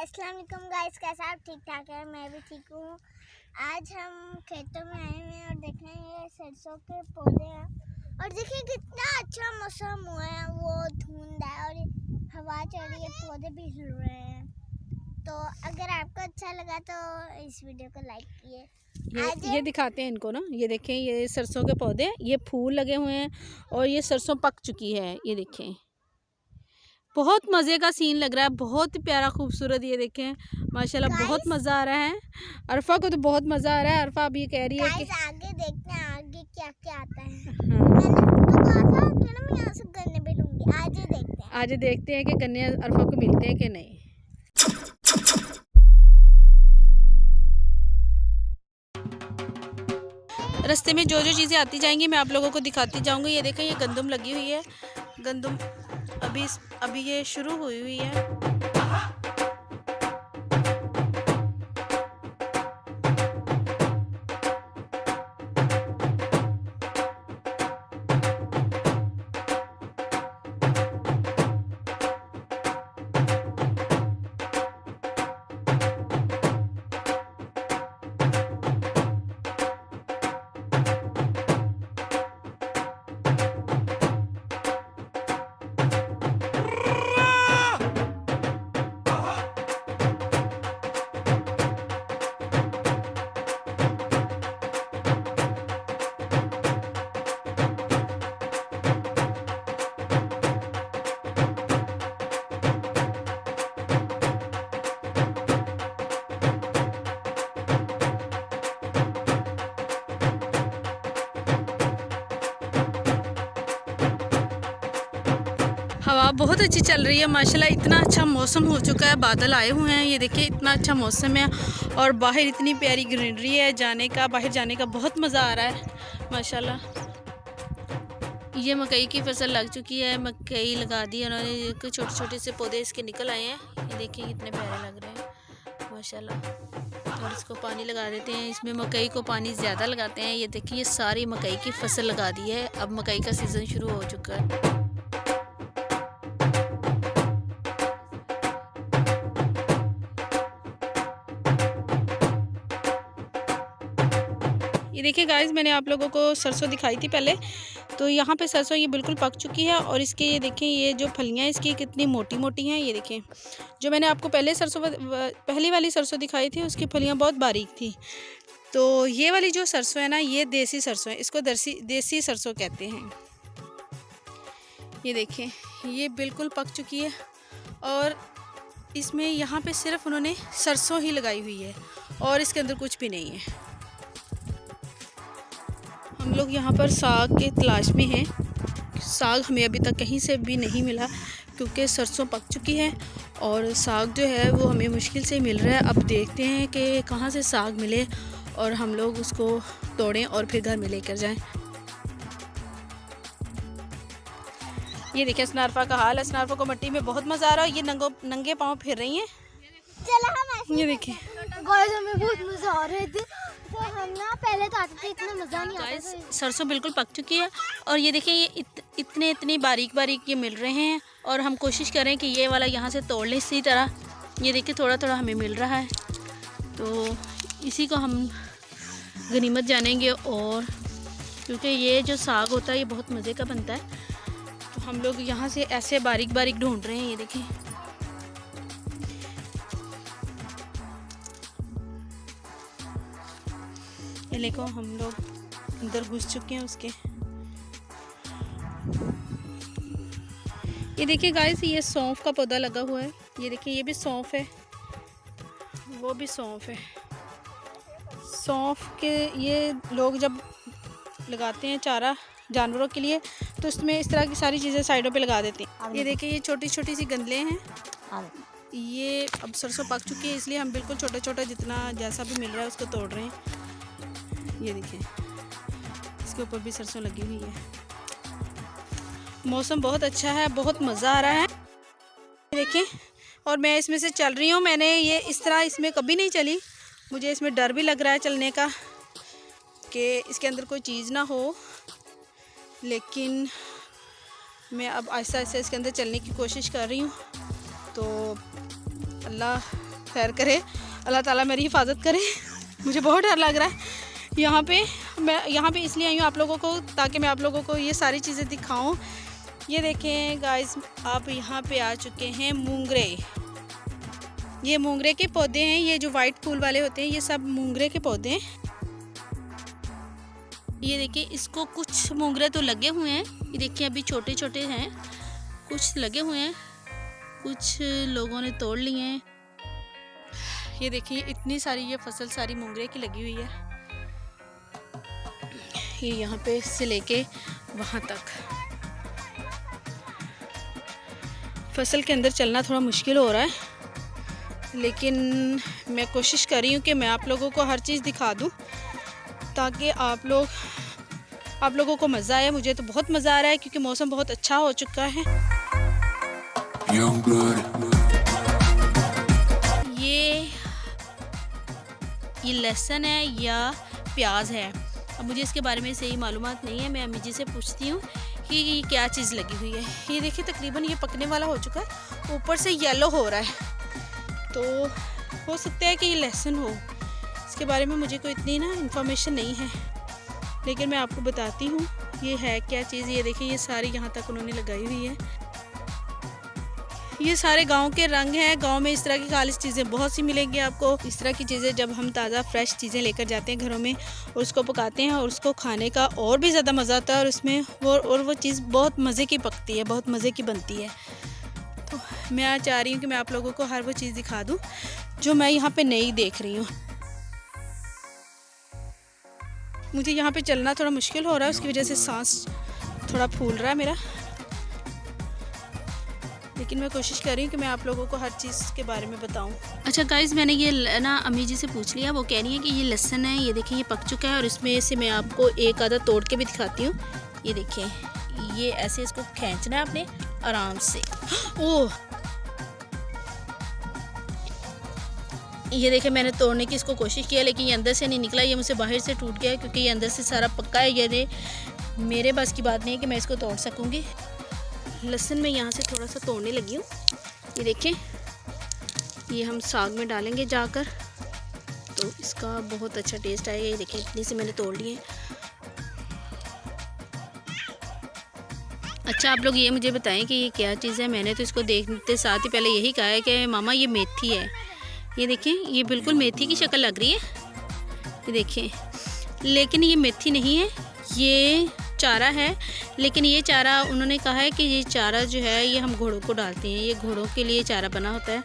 अस्सलाम वालेकुम गाइस, कैसा आप? ठीक ठाक है, मैं भी ठीक हूँ। आज हम खेतों में आए हुए हैं और देखें ये सरसों के पौधे हैं और देखिए कितना अच्छा मौसम हुआ है। वो धुंध है और हवा चल रही है, पौधे भी हिल रहे हैं। तो अगर आपको अच्छा लगा तो इस वीडियो को लाइक कीजिए। ये दिखाते हैं इनको ना। ये देखें, ये सरसों के पौधे, ये फूल लगे हुए हैं और ये सरसों पक चुकी है। ये देखें, बहुत मज़े का सीन लग रहा है, बहुत प्यारा खूबसूरत। ये देखें माशाल्लाह, बहुत मज़ा आ रहा है। अरफा को तो बहुत मज़ा आ रहा है। अरफा अभी कह रही है कि आगे देखते हैं आगे क्या क्या आता है। हाँ, मैंने तो कहा था कि ना मैं यहाँ से गन्ने भी लूँगी। आज देखते हैं कि गन्ने अरफा को मिलते हैं कि नहीं। रास्ते में जो जो चीज़ें आती जाएंगी मैं आप लोगों को दिखाती जाऊंगी। ये देखें, ये गंदम लगी हुई है। गंदम अभी ये शुरू हुई है। हवा बहुत अच्छी चल रही है माशाल्लाह। इतना अच्छा मौसम हो चुका है, बादल आए हुए हैं। ये देखिए इतना अच्छा मौसम है और बाहर इतनी प्यारी ग्रीनरी है। बाहर जाने का बहुत मज़ा आ रहा है माशाल्लाह। ये मकई की फसल लग चुकी है, मकई लगा दी उन्होंने। छोटे छोटे से पौधे इसके निकल आए हैं। ये देखिए कितने प्यारे लग रहे हैं माशाल्लाह। और इसको पानी लगा देते हैं। इसमें मकई को पानी ज़्यादा लगाते हैं। ये देखिए ये सारी मकई की फसल लगा दी है। अब मकई का सीज़न शुरू हो चुका है। ये देखिए गाइस, मैंने आप लोगों को सरसों दिखाई थी पहले। तो यहाँ पे सरसों ये बिल्कुल पक चुकी है और इसके ये देखें, ये जो फलियाँ इसकी कितनी मोटी मोटी हैं। ये देखें, जो मैंने आपको पहली वाली सरसों दिखाई थी उसकी फलियाँ बहुत बारीक थी। तो ये वाली जो सरसों है ना, ये देसी सरसों है। इसको देसी सरसों कहते हैं। ये देखें, ये बिल्कुल पक चुकी है और इसमें यहाँ पे सिर्फ उन्होंने सरसों ही लगाई हुई है और इसके अंदर कुछ भी नहीं है। हम लोग यहाँ पर साग के तलाश में हैं। साग हमें अभी तक कहीं से भी नहीं मिला क्योंकि सरसों पक चुकी है और साग जो है वो हमें मुश्किल से मिल रहा है। अब देखते हैं कि कहाँ से साग मिले और हम लोग उसको तोड़ें और फिर घर में लेकर जाएं। ये देखिए स्नारफा का हाल है। स्नारफा को मिट्टी में बहुत मज़ा आ रहा है। ये नंगे पाँव फिर रही हैं। ये देखिए हमें बहुत मज़ा आ रहे थे। तो हम ना पहले तो आते थे, इतना मज़ा नहीं आता था। सरसों बिल्कुल पक चुकी है और ये देखिए ये इतनी बारीक बारीक ये मिल रहे हैं और हम कोशिश करें कि ये वाला यहाँ से तोड़ लें इसी तरह। ये देखिए थोड़ा थोड़ा हमें मिल रहा है, तो इसी को हम गनीमत जानेंगे। और क्योंकि ये जो साग होता है ये बहुत मज़े का बनता है, तो हम लोग यहाँ से ऐसे बारीक बारीक ढूंढ रहे हैं। ये देखें, ये देखो हम लोग अंदर घुस चुके हैं उसके। ये देखिए गाइस, ये सौंफ का पौधा लगा हुआ है। ये देखिए ये भी सौंफ है, वो भी सौंफ है। सौंफ के ये लोग जब लगाते हैं चारा जानवरों के लिए तो इसमें इस तरह की सारी चीज़ें साइडों पे लगा देते हैं। ये देखिए ये छोटी छोटी सी गंदलें हैं। ये अब सरसों पक चुकी है इसलिए हम बिल्कुल छोटा छोटा जितना जैसा भी मिल रहा है उसको तोड़ रहे हैं। ये देखिए इसके ऊपर भी सरसों लगी हुई है। मौसम बहुत अच्छा है, बहुत मज़ा आ रहा है। देखें, और मैं इसमें से चल रही हूँ। मैंने ये इस तरह इसमें कभी नहीं चली। मुझे इसमें डर भी लग रहा है चलने का कि इसके अंदर कोई चीज़ ना हो, लेकिन मैं अब आहिस्ता आहिस्ता इसके अंदर चलने की कोशिश कर रही हूँ। तो अल्लाह खैर करे, अल्लाह ताला मेरी हिफाजत करे। मुझे बहुत डर लग रहा है यहाँ पे। मैं यहाँ पे इसलिए आई हूँ आप लोगों को, ताकि मैं आप लोगों को ये सारी चीज़ें दिखाऊं। ये देखें गाइस, आप यहाँ पे आ चुके हैं मूंगरे। ये मूंगरे के पौधे हैं, ये जो वाइट फूल वाले होते हैं ये सब मूंगरे के पौधे हैं। ये देखिए, इसको कुछ मूंगरे तो लगे हुए हैं, ये देखिए अभी छोटे छोटे हैं, कुछ लगे हुए हैं, कुछ लोगों ने तोड़ लिए हैं। ये देखिए इतनी सारी ये फसल सारी मूंगरे की लगी हुई है, ये यहाँ पे से लेके वहाँ तक। फसल के अंदर चलना थोड़ा मुश्किल हो रहा है, लेकिन मैं कोशिश कर रही हूँ कि मैं आप लोगों को हर चीज़ दिखा दूँ, ताकि आप लोगों को मज़ा आए। मुझे तो बहुत मज़ा आ रहा है क्योंकि मौसम बहुत अच्छा हो चुका है। ये लहसुन है या प्याज है, अब मुझे इसके बारे में सही मालूमात नहीं है। मैं अम्मी जी से पूछती हूँ कि ये क्या चीज़ लगी हुई है। ये देखिए तकरीबन ये पकने वाला हो चुका है, ऊपर से येलो हो रहा है, तो हो सकता है कि ये लहसुन हो। इसके बारे में मुझे कोई इतनी ना इन्फॉर्मेशन नहीं है, लेकिन मैं आपको बताती हूँ ये है क्या चीज़। ये देखिए ये सारी यहाँ तक उन्होंने लगाई हुई है। ये सारे गांव के रंग हैं। गांव में इस तरह की खालिश चीज़ें बहुत सी मिलेंगी आपको। इस तरह की चीज़ें जब हम ताज़ा फ्रेश चीज़ें लेकर जाते हैं घरों में और उसको पकाते हैं और उसको खाने का और भी ज़्यादा मज़ा आता है, और उसमें वो चीज़ बहुत मज़े की पकती है, बहुत मज़े की बनती है। तो मैं आज चाह रही हूँ कि मैं आप लोगों को हर वो चीज़ दिखा दूँ जो मैं यहाँ पर नहीं देख रही हूँ। मुझे यहाँ पे चलना थोड़ा मुश्किल हो रहा है, उसकी वजह से सांस थोड़ा फूल रहा है मेरा, लेकिन मैं कोशिश कर रही हूँ कि मैं आप लोगों को हर चीज़ के बारे में बताऊँ। अच्छा गाइस, मैंने ये ना अम्मी जी से पूछ लिया, वो कह रही है कि ये लहसुन है, ये देखिए ये पक चुका है, और इसमें से मैं आपको एक आधा तोड़ के भी दिखाती हूँ। ये देखिए, ये ऐसे इसको खींचना है आपने आराम से। ओह, ये देखिए मैंने तोड़ने की इसको कोशिश किया, लेकिन ये अंदर से नहीं निकला, ये मुझसे बाहर से टूट गया, क्योंकि ये अंदर से सारा पक्का है। ये मेरे बस की बात नहीं है कि मैं इसको तोड़ सकूँगी। लहसुन में यहाँ से थोड़ा सा तोड़ने लगी हूँ। ये देखें, ये हम साग में डालेंगे जाकर, तो इसका बहुत अच्छा टेस्ट आएगा। ये देखें इतनी से मैंने तोड़ लिए। अच्छा, आप लोग ये मुझे बताएं कि ये क्या चीज़ है। मैंने तो इसको देखते साथ ही पहले यही कहा है कि मामा ये मेथी है। ये देखें, ये बिल्कुल मेथी की शक्ल लग रही है, ये देखें, लेकिन ये मेथी नहीं है, ये चारा है। लेकिन ये चारा उन्होंने कहा है कि ये चारा जो है ये हम घोड़ों को डालते हैं, ये घोड़ों के लिए चारा बना होता है।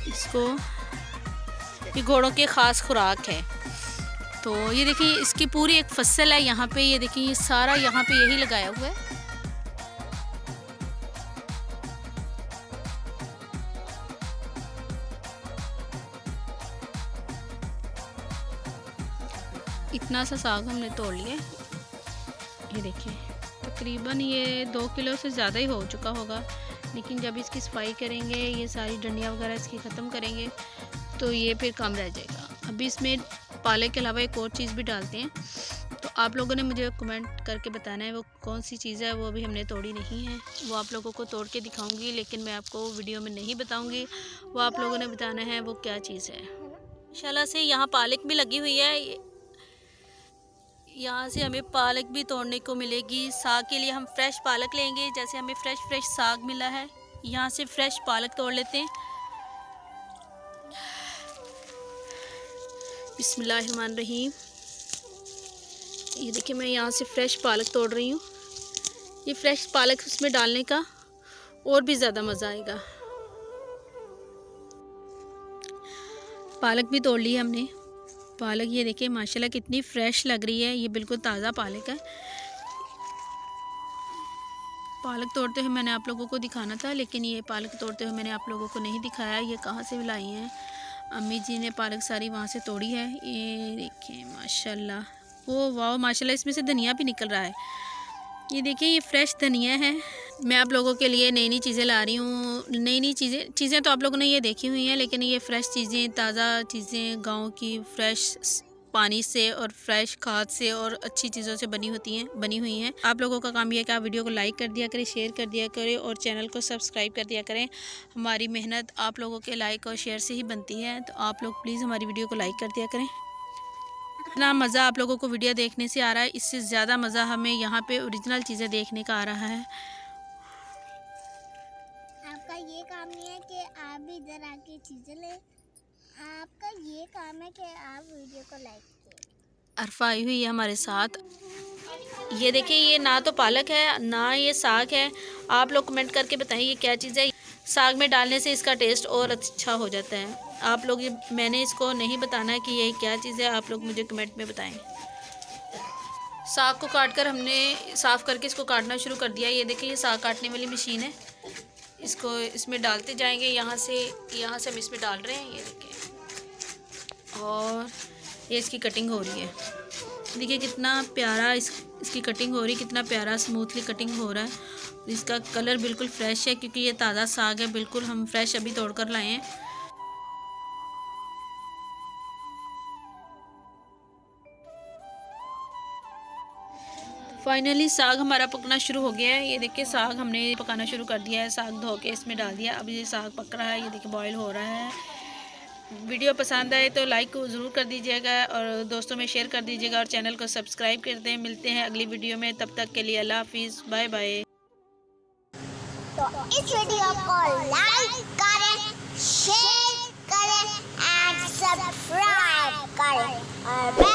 इसको ये घोड़ों की ख़ास खुराक है। तो ये देखिए इसकी पूरी एक फसल है यहाँ पे। ये देखिए ये सारा यहाँ पे यही लगाया हुआ है। इतना सा साग हमने तोड़ लिया। ये देखिए तकरीबन ये 2 किलो से ज़्यादा ही हो चुका होगा, लेकिन जब इसकी सफाई करेंगे, ये सारी डंडियाँ वगैरह इसकी ख़त्म करेंगे, तो ये फिर कम रह जाएगा। अभी इसमें पालक के अलावा एक और चीज़ भी डालते हैं, तो आप लोगों ने मुझे कमेंट करके बताना है वो कौन सी चीज़ है। वो अभी हमने तोड़ी नहीं है, वो आप लोगों को तोड़ के दिखाऊँगी, लेकिन मैं आपको वीडियो में नहीं बताऊँगी। वो आप लोगों ने बताना है वो क्या चीज़ है। माशाल्लाह से यहाँ पालक भी लगी हुई है, यहाँ से हमें पालक भी तोड़ने को मिलेगी। साग के लिए हम फ्रेश पालक लेंगे, जैसे हमें फ्रेश साग मिला है, यहाँ से फ्रेश पालक तोड़ लेते हैं। बिस्मिल्लाहिर्रहमानिर्रहीम। ये देखिए मैं यहाँ से फ्रेश पालक तोड़ रही हूँ। ये फ्रेश पालक उसमें डालने का और भी ज़्यादा मज़ा आएगा। पालक भी तोड़ ली हमने। पालक ये देखिए माशाल्लाह कितनी फ़्रेश लग रही है, ये बिल्कुल ताज़ा पालक है। पालक तोड़ते हुए मैंने आप लोगों को दिखाना था, लेकिन ये पालक तोड़ते हुए मैंने आप लोगों को नहीं दिखाया। ये कहाँ से लाई हैं, अम्मी जी ने पालक सारी वहाँ से तोड़ी है। ये देखिए माशाल्लाह, ओ वाह माशाल्लाह, इसमें से धनिया भी निकल रहा है। ये देखिए ये फ्रेश धनिया है। मैं आप लोगों के लिए नई नई चीज़ें ला रही हूँ। नई चीज़ें तो आप लोगों ने ये देखी हुई हैं, लेकिन ये फ़्रेश चीज़ें, ताज़ा चीज़ें, गांव की फ्रेश पानी से और फ्रेश खाद से और अच्छी चीज़ों से बनी हुई हैं। आप लोगों का काम यह है कि आप वीडियो को लाइक कर दिया करें, शेयर कर दिया करें और चैनल को सब्सक्राइब कर दिया करें। हमारी मेहनत आप लोगों के लाइक और शेयर से ही बनती है, तो आप लोग प्लीज़ हमारी वीडियो को लाइक कर दिया करें। इतना मज़ा आप लोगों को वीडियो देखने से आ रहा है, इससे ज़्यादा मज़ा हमें यहाँ पे ओरिजिनल चीज़ें देखने का आ रहा है। आपका ये काम नहीं है कि आप भी इधर आके चीज़ें लें, आपका ये काम है कि आप वीडियो को लाइक करें। अरफा आई हुई है हमारे साथ। ये देखिए, ये ना तो पालक है ना ये साग है। आप लोग कमेंट करके बताएं ये क्या चीज़ है। साग में डालने से इसका टेस्ट और अच्छा हो जाता है। आप लोग ये, मैंने इसको नहीं बताना है कि ये क्या चीज़ है, आप लोग मुझे कमेंट में बताएं। साग को काट कर हमने साफ़ करके इसको काटना शुरू कर दिया। ये देखिए, ये साग काटने वाली मशीन है, इसको इसमें डालते जाएंगे। यहाँ से हम इसमें डाल रहे हैं, ये देखिए, और ये इसकी कटिंग हो रही है। देखिए कितना प्यारा इसकी कटिंग हो रही है, कितना प्यारा स्मूथली कटिंग हो रहा है। इसका कलर बिल्कुल फ्रेश है क्योंकि ये ताज़ा साग है, बिल्कुल हम फ्रेश अभी तोड़ कर लाए हैं। फाइनली साग हमारा पकना शुरू हो गया है। ये देखिए, साग हमने पकाना शुरू कर दिया है। साग धो के इसमें डाल दिया, अब ये साग पक रहा है। ये देखिए बॉईल हो रहा है। वीडियो पसंद आए तो लाइक को ज़रूर कर दीजिएगा और दोस्तों में शेयर कर दीजिएगा और चैनल को सब्सक्राइब कर दें। मिलते हैं अगली वीडियो में, तब तक के लिए अल्लाह हाफिज़, बाय बाय। तो इस वीडियो को लाइक करें, शेयर करें एंड सब्सक्राइब करें और